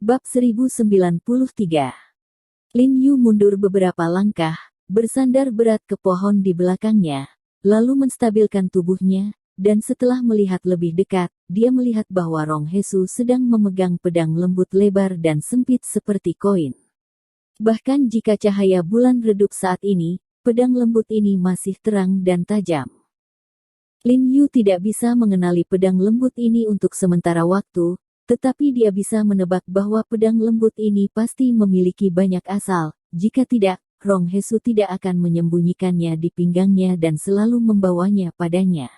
Bab 1093. Lin Yu mundur beberapa langkah, bersandar berat ke pohon di belakangnya, lalu menstabilkan tubuhnya, dan setelah melihat lebih dekat, dia melihat bahwa Rong Hesu sedang memegang pedang lembut lebar dan sempit seperti koin. Bahkan jika cahaya bulan redup saat ini, pedang lembut ini masih terang dan tajam. Lin Yu tidak bisa mengenali pedang lembut ini untuk sementara waktu, tetapi dia bisa menebak bahwa pedang lembut ini pasti memiliki banyak asal. Jika tidak, Rong Hesu tidak akan menyembunyikannya di pinggangnya dan selalu membawanya padanya.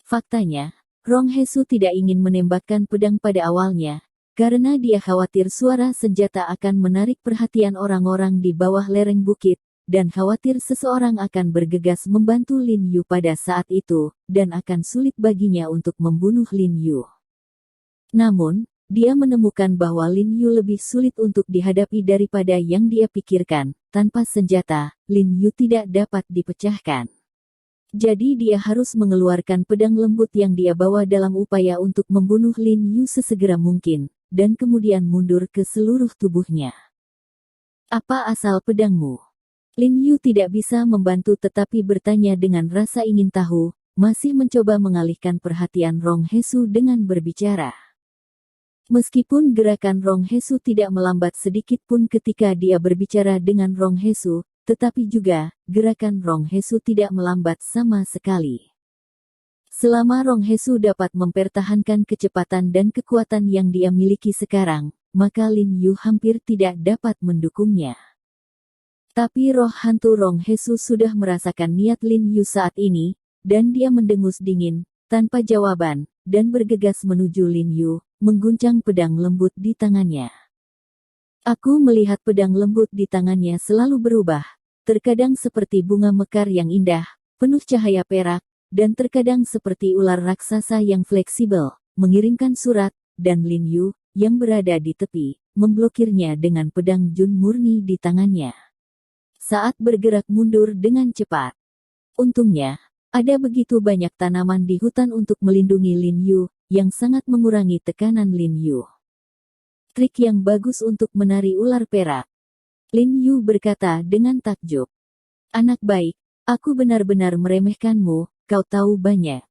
Faktanya, Rong Hesu tidak ingin menembakkan pedang pada awalnya, karena dia khawatir suara senjata akan menarik perhatian orang-orang di bawah lereng bukit, dan khawatir seseorang akan bergegas membantu Lin Yu pada saat itu, dan akan sulit baginya untuk membunuh Lin Yu. Namun, dia menemukan bahwa Lin Yu lebih sulit untuk dihadapi daripada yang dia pikirkan. Tanpa senjata, Lin Yu tidak dapat dipecahkan. Jadi dia harus mengeluarkan pedang lembut yang dia bawa dalam upaya untuk membunuh Lin Yu sesegera mungkin, dan kemudian mundur ke seluruh tubuhnya. Apa asal pedangmu? Lin Yu tidak bisa membantu tetapi bertanya dengan rasa ingin tahu, masih mencoba mengalihkan perhatian Rong Hesu dengan berbicara. Meskipun gerakan Rong Hesu tidak melambat sedikit pun ketika dia berbicara dengan Rong Hesu, tetapi juga, gerakan Rong Hesu tidak melambat sama sekali. Selama Rong Hesu dapat mempertahankan kecepatan dan kekuatan yang dia miliki sekarang, maka Lin Yu hampir tidak dapat mendukungnya. Tapi roh hantu Rong Hesu sudah merasakan niat Lin Yu saat ini, dan dia mendengus dingin, tanpa jawaban, dan bergegas menuju Lin Yu, mengguncang pedang lembut di tangannya. Aku melihat pedang lembut di tangannya selalu berubah, terkadang seperti bunga mekar yang indah, penuh cahaya perak, dan terkadang seperti ular raksasa yang fleksibel, mengirimkan surat, dan Lin Yu, yang berada di tepi, memblokirnya dengan pedang Jun murni di tangannya. Saat bergerak mundur dengan cepat. Untungnya, ada begitu banyak tanaman di hutan untuk melindungi Lin Yu, yang sangat mengurangi tekanan Lin Yu. Trik yang bagus untuk menari ular perak. Lin Yu berkata dengan takjub. Anak baik, aku benar-benar meremehkanmu, kau tahu banyak.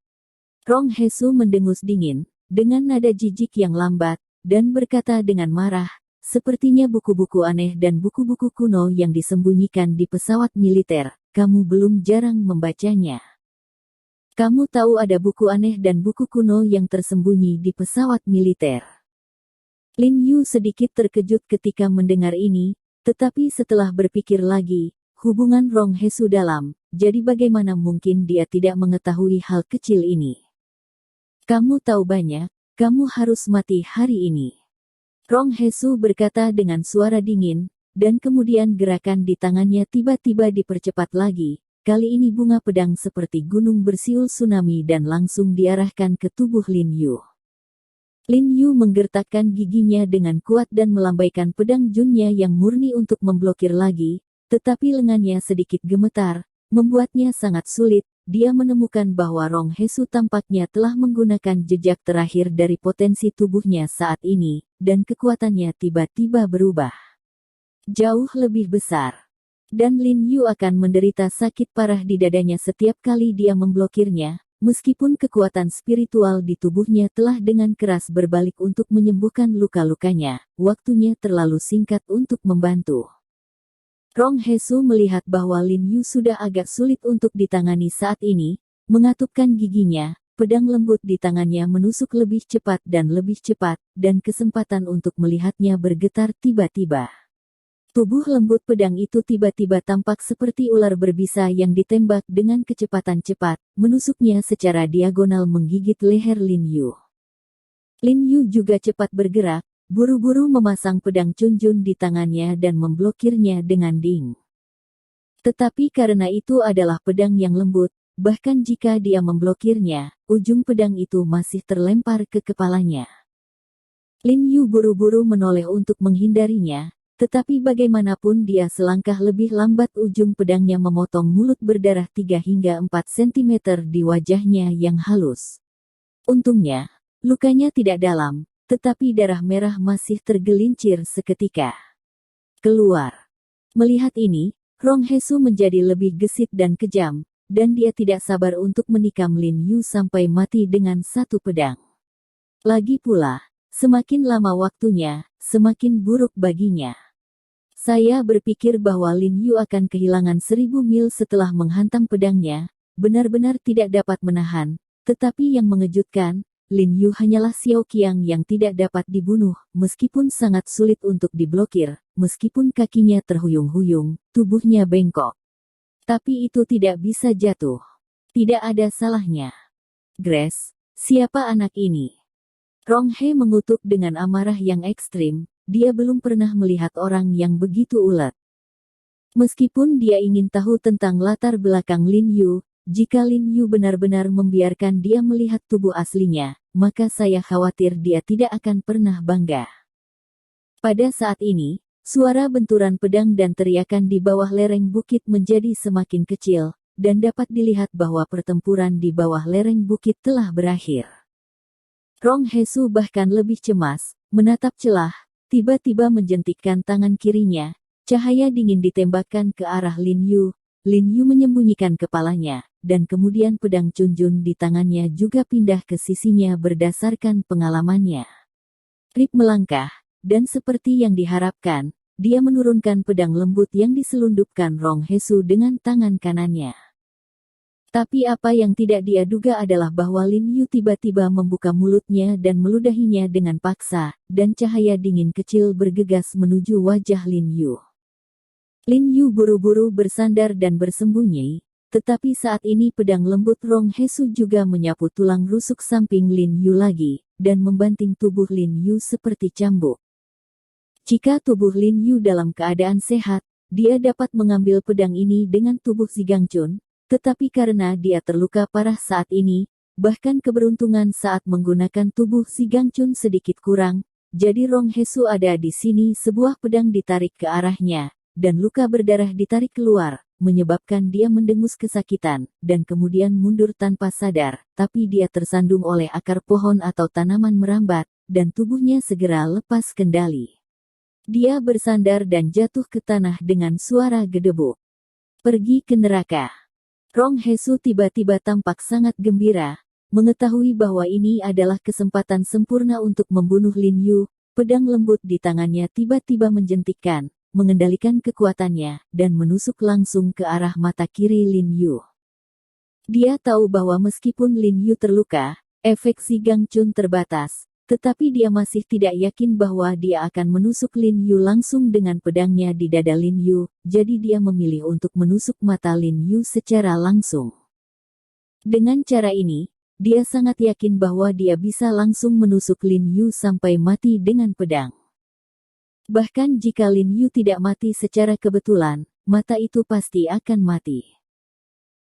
Rong Hesu mendengus dingin, dengan nada jijik yang lambat, dan berkata dengan marah, sepertinya buku-buku aneh dan buku-buku kuno yang disembunyikan di pesawat militer, kamu belum jarang membacanya. Kamu tahu ada buku aneh dan buku kuno yang tersembunyi di pesawat militer. Lin Yu sedikit terkejut ketika mendengar ini, tetapi setelah berpikir lagi, hubungan Rong Hesu dalam, jadi bagaimana mungkin dia tidak mengetahui hal kecil ini. Kamu tahu banyak, kamu harus mati hari ini. Rong Hesu berkata dengan suara dingin, dan kemudian gerakan di tangannya tiba-tiba dipercepat lagi. Kali ini bunga pedang seperti gunung bersiul tsunami dan langsung diarahkan ke tubuh Lin Yu. Lin Yu menggertakkan giginya dengan kuat dan melambaikan pedang Junnya yang murni untuk memblokir lagi, tetapi lengannya sedikit gemetar, membuatnya sangat sulit. Dia menemukan bahwa Rong Hesu tampaknya telah menggunakan jejak terakhir dari potensi tubuhnya saat ini, dan kekuatannya tiba-tiba berubah jauh lebih besar. Dan Lin Yu akan menderita sakit parah di dadanya setiap kali dia memblokirnya, meskipun kekuatan spiritual di tubuhnya telah dengan keras berbalik untuk menyembuhkan luka-lukanya, waktunya terlalu singkat untuk membantu. Rong Hesu melihat bahwa Lin Yu sudah agak sulit untuk ditangani saat ini, mengatupkan giginya, pedang lembut di tangannya menusuk lebih cepat, dan kesempatan untuk melihatnya bergetar tiba-tiba. Tubuh lembut pedang itu tiba-tiba tampak seperti ular berbisa yang ditembak dengan kecepatan cepat, menusuknya secara diagonal menggigit leher Lin Yu. Lin Yu juga cepat bergerak, buru-buru memasang pedang Chunjun di tangannya dan memblokirnya dengan ding. Tetapi karena itu adalah pedang yang lembut, bahkan jika dia memblokirnya, ujung pedang itu masih terlempar ke kepalanya. Lin Yu buru-buru menoleh untuk menghindarinya, tetapi bagaimanapun dia selangkah lebih lambat ujung pedangnya memotong mulut berdarah 3 hingga 4 cm di wajahnya yang halus. Untungnya, lukanya tidak dalam, tetapi darah merah masih tergelincir seketika keluar. Melihat ini, Rong Hesu menjadi lebih gesit dan kejam, dan dia tidak sabar untuk menikam Lin Yu sampai mati dengan satu pedang. Lagi pula, semakin lama waktunya, semakin buruk baginya. Saya berpikir bahwa Lin Yu akan kehilangan 1000 mil setelah menghantam pedangnya, benar-benar tidak dapat menahan, tetapi yang mengejutkan, Lin Yu hanyalah Xiao Qiang yang tidak dapat dibunuh, meskipun sangat sulit untuk diblokir, meskipun kakinya terhuyung-huyung, tubuhnya bengkok. Tapi itu tidak bisa jatuh. Tidak ada salahnya. Grace, siapa anak ini? Rong He mengutuk dengan amarah yang ekstrim, dia belum pernah melihat orang yang begitu ulet. Meskipun dia ingin tahu tentang latar belakang Lin Yu, jika Lin Yu benar-benar membiarkan dia melihat tubuh aslinya, maka saya khawatir dia tidak akan pernah bangga. Pada saat ini, suara benturan pedang dan teriakan di bawah lereng bukit menjadi semakin kecil, dan dapat dilihat bahwa pertempuran di bawah lereng bukit telah berakhir. Rong Hesu bahkan lebih cemas, menatap celah, tiba-tiba menjentikkan tangan kirinya, cahaya dingin ditembakkan ke arah Lin Yu. Lin Yu menyembunyikan kepalanya, dan kemudian pedang Chunjun di tangannya juga pindah ke sisinya berdasarkan pengalamannya. Rip melangkah, dan seperti yang diharapkan, dia menurunkan pedang lembut yang diselundupkan Rong Hesu dengan tangan kanannya. Tapi apa yang tidak dia duga adalah bahwa Lin Yu tiba-tiba membuka mulutnya dan meludahinya dengan paksa, dan cahaya dingin kecil bergegas menuju wajah Lin Yu. Lin Yu buru-buru bersandar dan bersembunyi, tetapi saat ini pedang lembut Rong Hesu juga menyapu tulang rusuk samping Lin Yu lagi, dan membanting tubuh Lin Yu seperti cambuk. Jika tubuh Lin Yu dalam keadaan sehat, dia dapat mengambil pedang ini dengan tubuh Zigangchun, tetapi karena dia terluka parah saat ini, bahkan keberuntungan saat menggunakan tubuh Zigangchun sedikit kurang, jadi Rong Hesu ada di sini sebuah pedang ditarik ke arahnya, dan luka berdarah ditarik keluar, menyebabkan dia mendengus kesakitan, dan kemudian mundur tanpa sadar, tapi dia tersandung oleh akar pohon atau tanaman merambat, dan tubuhnya segera lepas kendali. Dia bersandar dan jatuh ke tanah dengan suara gedebuk. Pergi ke neraka. Rong Hesu tiba-tiba tampak sangat gembira, mengetahui bahwa ini adalah kesempatan sempurna untuk membunuh Lin Yu. Pedang lembut di tangannya tiba-tiba menjentikkan, mengendalikan kekuatannya, dan menusuk langsung ke arah mata kiri Lin Yu. Dia tahu bahwa meskipun Lin Yu terluka, efek Zigangchun terbatas, tetapi dia masih tidak yakin bahwa dia akan menusuk Lin Yu langsung dengan pedangnya di dada Lin Yu, jadi dia memilih untuk menusuk mata Lin Yu secara langsung. Dengan cara ini, dia sangat yakin bahwa dia bisa langsung menusuk Lin Yu sampai mati dengan pedang. Bahkan jika Lin Yu tidak mati secara kebetulan, mata itu pasti akan mati.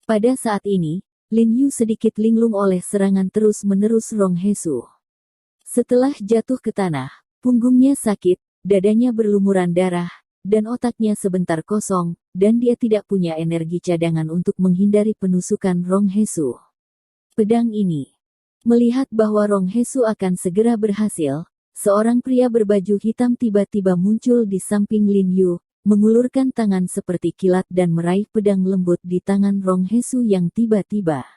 Pada saat ini, Lin Yu sedikit linglung oleh serangan terus-menerus Rong Hesu. Setelah jatuh ke tanah, punggungnya sakit, dadanya berlumuran darah, dan otaknya sebentar kosong, dan dia tidak punya energi cadangan untuk menghindari penusukan Rong Hesu. Pedang ini. Melihat bahwa Rong Hesu akan segera berhasil, seorang pria berbaju hitam tiba-tiba muncul di samping Lin Yu, mengulurkan tangan seperti kilat dan meraih pedang lembut di tangan Rong Hesu yang tiba-tiba